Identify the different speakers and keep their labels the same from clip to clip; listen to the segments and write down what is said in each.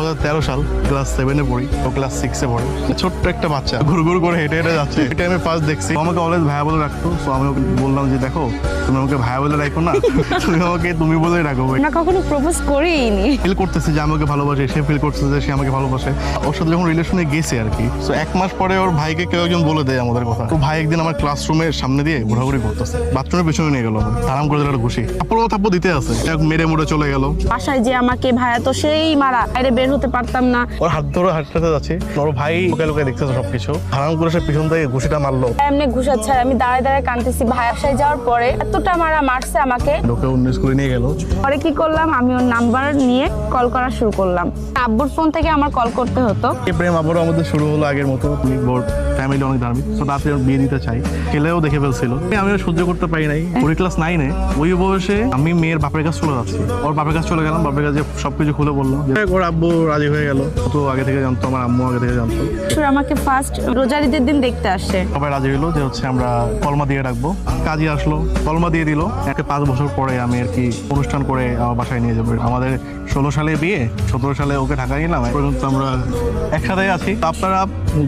Speaker 1: 2013 সাল, ক্লাস 7-এ পড়ি, ও ক্লাস 6-এ পড়ে। ছোট্ট একটা বাচ্চা ঘুরু ঘুরু করে হেঁটে হেঁটে যাচ্ছে, এটা আমি ফার্স্ট দেখছি। ও আমাকে অলওয়েজ ভাইয়া বলে রাখতো, সো আমি ওকে বললাম যে দেখো তুমি আমাকে ভাইয়া বলে রাখো না, তুমি আমাকে তুমি বলে রাখো।
Speaker 2: আমরা কখনো প্রপোজ করিনি।
Speaker 1: ফিল করতেছি যে আমাকে ভালোবাসে, সে ফিল করতেছে যে সে আমাকে ভালোবাসে। ওর সাথে যখন রিলেশনে গেছে আর কি, সো 1 মাস পরে ওর ভাইকে কেউ একজন বলে দেয় আমাদের কথা। তো ভাই একদিন আমার ক্লাসরুমের সামনে দিয়ে ঘোরাঘুরি করতেছে, বাথরুমের পিছনে নিয়ে গেল, আরাম করে দিল ঘুষি, থাপ্পড় দিতে আছে, মেরে মুড়ে চলে গেল।
Speaker 2: বাসায় যে আমাকে ভাইয়া তো সেই মারা, বাইরে বের হতে পারতাম না।
Speaker 1: ওর হাত ধরে হাঁটতে যাচ্ছে, ওর ভাই লোকে লোকে দেখতেছে সবকিছু, হারাম করে সে পিছন থেকে ঘুষিটা মারলো।
Speaker 2: এমনি ঘুষাচ্ছে, আমি দাঁড়ায় দাঁড়ায় কাঁদতেছি। ভাই বাসায় যাওয়ার পরে এতটা মারছে আমাকে।
Speaker 1: লোকে অন্য স্কুলে নিয়ে গেল।
Speaker 2: পরে কি করলাম, আমি ওর নাম্বার নিয়ে কল করা শুরু করলাম। আব্বুর ফোন থেকে আমার কল করতে হতো।
Speaker 1: এই প্রেম আবারও আমাদের শুরু হলো আগের মতো। ওর ফ্যামিলি অনেক ধার্মিক, তো তাতে বিয়ে দিতে চাই, ছেলেও দেখে ফেলছিল। আমিও সহ্য করতে পারি নাই। ওই ক্লাস 9-এ ওই বয়সে আমি মেয়ের বাপের কাছে চলে যাচ্ছি, ওর বাপের কাছে চলে গেলাম, বাপের কাছে সবকিছু খুলে বললাম। ওর আব্বু রাজি হয়ে গেল, তো আগে থেকে জানতো, আমার আম্মু আগে থেকে জানতো।
Speaker 2: আমাকে ফার্স্ট রোজার ঈদের দিন দেখতে আসে,
Speaker 1: সবাই রাজি হলো যে হচ্ছে আমরা কলমা দিয়ে রাখবো। কাজী আসলো, কলমা দিয়ে দিল। 5 বছর পরে আমি আর কি অনুষ্ঠান করে আমার বাসায় নিয়ে যাবো। আমাদের 16 সালে বিয়ে, 17 সালে ওকে ঢাকায় নিলাম, এখন পর্যন্ত আমরা একসাথে আছি। আপনারা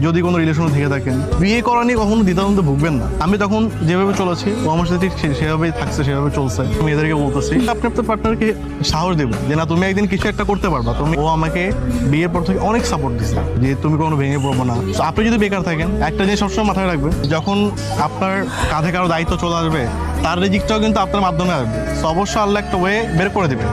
Speaker 1: যদি কোনো রিলেশন থেকে থাকেন, বিয়ে করা নিয়ে কখনো দ্বিধাদ্বন্দ্ব ভুগবেন না। আমি তখন যেভাবে চলেছি, ও আমার সাথে ঠিক সেভাবেই থাকছে, সেভাবে চলছে। আমি এদেরকে বলতেছি, আপনি আপনার পার্টনারকে সাহস দেবো যে না, তুমি একদিন কিছু একটা করতে পারবা। ও আমাকে বিয়ের পর থেকে অনেক সাপোর্ট দিচ্ছে যে তুমি কোনো ভেঙে পড়বো না। আপনি যদি বেকার থাকেন, একটা জিনিস সবসময় মাথায় রাখবে, যখন আপনার কাঁধে কারো দায়িত্ব চলে আসবে, তার রিজিকটাও কিন্তু আপনার মাধ্যমে আসবে। অবশ্যই আল্লাহ একটা ওয়ে বের করে দেবে।